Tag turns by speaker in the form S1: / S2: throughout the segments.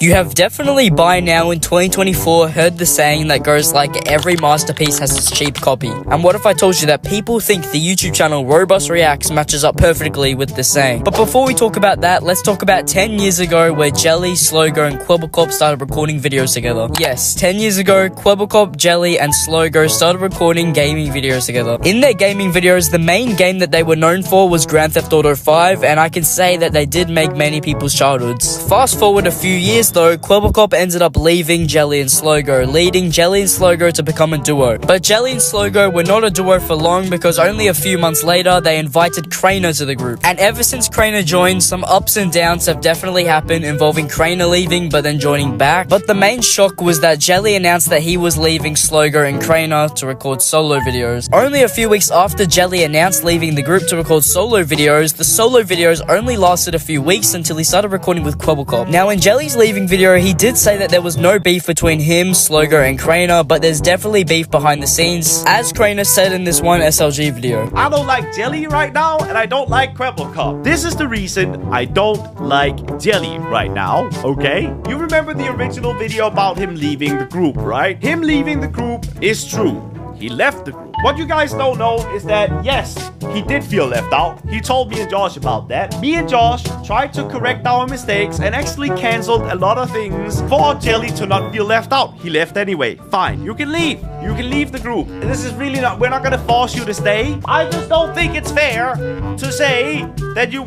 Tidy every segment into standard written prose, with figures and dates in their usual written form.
S1: You have definitely by now in 2024 heard the saying that goes like every masterpiece has its cheap copy. And what if I told you that people think the YouTube channel Robust Reacts matches up perfectly with this saying? But before we talk about that, let's talk about 10 years ago where Jelly, Slogo, and Quibblecop started recording videos together. Yes, 10 years ago, Quibblecop, Jelly, and Slogo started recording gaming videos together. In their gaming videos, the main game that they were known for was Grand Theft Auto 5, and I can say that they did make many people's childhoods. Fast forward a few years though, Quibblecop ended up leaving Jelly and Slogo, leading Jelly and Slogo to become a duo. But Jelly and Slogo were not a duo for long because only a few months later, they invited Crainer to the group. And ever since Crainer joined, some ups and downs have definitely happened involving Crainer leaving but then joining back. But the main shock was that Jelly announced that he was leaving Slogo and Crainer to record solo videos. Only a few weeks after Jelly announced leaving the group to record solo videos, the solo videos only lasted a few weeks until he started recording with Quibblecop. Now in Jelly's leaving video, he did say that there was no beef between him, Slogo, and Crainer, but there's definitely beef behind the scenes, as Crainer said in this one SLG video.
S2: I don't like Jelly right now, and I don't like Quibblecop. This is the reason I don't like Jelly right now, okay? You remember the original video about him leaving the group, right? Him leaving the group is true. He left the group. What you guys don't know is that, yes, he did feel left out. He told me and Josh about that. Me and Josh tried to correct our mistakes and actually canceled a lot of things for Jelly to not feel left out. He left anyway. Fine, you can leave. You can leave the group. This is really not, we're not gonna force you to stay. I just don't think it's fair to say that you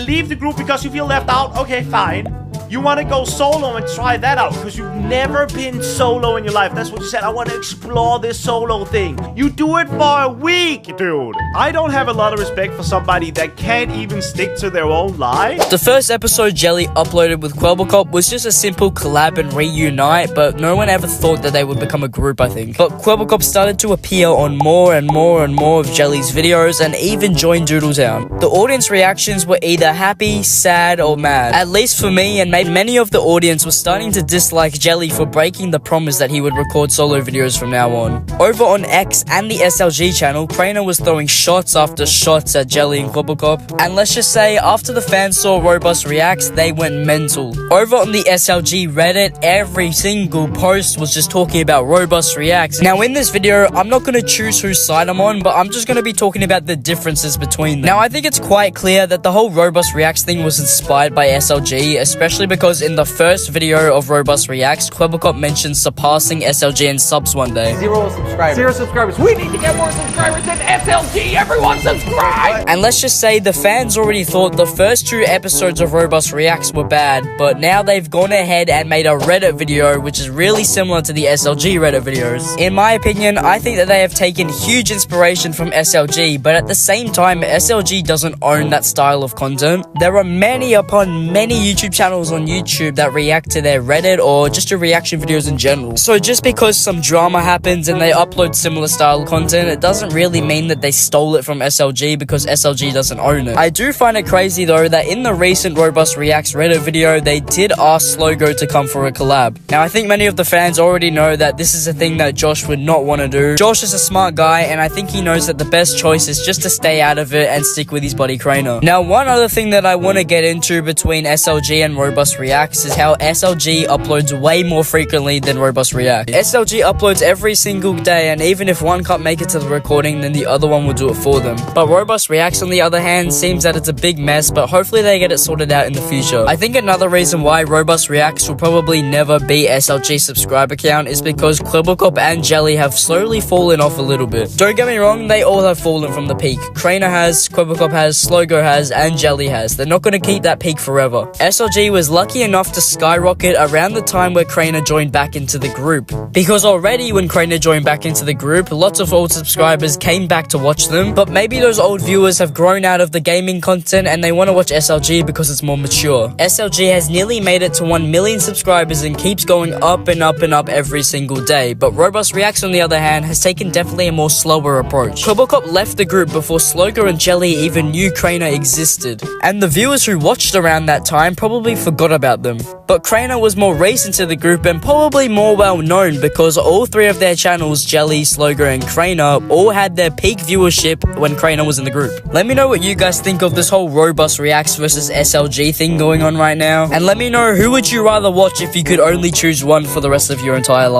S2: leave the group because you feel left out. Okay, fine. You want to go solo and try that out because you've never been solo in your life. That's what you said. I want to explore this solo thing. You do it for a week, dude. I don't have a lot of respect for somebody that can't even stick to their own life.
S1: The first episode Jelly uploaded with Quibblecop was just a simple collab and reunite, but no one ever thought that they would become a group, I think. But Quibblecop started to appear on more and more and more of Jelly's videos and even joined Doodletown. The audience reactions were either happy, sad, or mad. At least for me, and many of the audience was starting to dislike Jelly for breaking the promise that he would record solo videos from now on. Over on X and the SLG channel, Crainer was throwing shots after shots at Jelly and Quibblecop. And let's just say, after the fans saw Robust Reacts, they went mental. Over on the SLG Reddit, every single post was just talking about Robust Reacts. Now in this video, I'm not going to choose whose side I'm on, but I'm just going to be talking about the differences between them. Now I think it's quite clear that the whole Robust Reacts thing was inspired by SLG, especially because in the first video of Robust Reacts, Quibblecop mentioned surpassing SLG in subs one day.
S3: 0 subscribers. 0 subscribers. We need to get more subscribers than SLG. Everyone subscribe!
S1: And let's just say the fans already thought the first 2 episodes of Robust Reacts were bad, but now they've gone ahead and made a Reddit video which is really similar to the SLG Reddit videos. In my opinion, I think that they have taken huge inspiration from SLG, but at the same time, SLG doesn't own that style of content. There are many upon many YouTube channels on YouTube that react to their Reddit or just to reaction videos in general. So just because some drama happens and they upload similar style content, it doesn't really mean that they stole it from SLG because SLG doesn't own it. I do find it crazy though that in the recent Robust Reacts Reddit video, they did ask Slogo to come for a collab. Now I think many of the fans already know that this is a thing that Josh would not want to do. Josh is a smart guy and I think he knows that the best choice is just to stay out of it and stick with his buddy Crainer. Now one other thing that I want to get into between SLG and Robust Reacts is how SLG uploads way more frequently than Robust Reacts. SLG uploads every single day, and even if one can't make it to the recording, then the other one will do it for them. But Robust Reacts, on the other hand, seems that it's a big mess, but hopefully they get it sorted out in the future. I think another reason why Robust Reacts will probably never be SLG's subscriber count is because Quibblecop and Jelly have slowly fallen off a little bit. Don't get me wrong, they all have fallen from the peak. Crainer has, Quibblecop has, Slogo has, and Jelly has. They're not going to keep that peak forever. SLG was lucky enough to skyrocket around the time where Crainer joined back into the group. Because already when Crainer joined back into the group, lots of old subscribers came back to watch them, but maybe those old viewers have grown out of the gaming content and they want to watch SLG because it's more mature. SLG has nearly made it to 1 million subscribers and keeps going up and up and up every single day, but Robust Reacts on the other hand has taken definitely a more slower approach. Quibblecop left the group before Slogo and Jelly even knew Crainer existed, and the viewers who watched around that time probably forgot about them. But Crainer was more recent to the group and probably more well known because all 3 of their channels, Jelly, Slogo, and Crainer, all had their peak viewership relationship when Crainer was in the group. Let me know what you guys think of this whole Robust Reacts versus SLG thing going on right now. And let me know, who would you rather watch if you could only choose one for the rest of your entire life?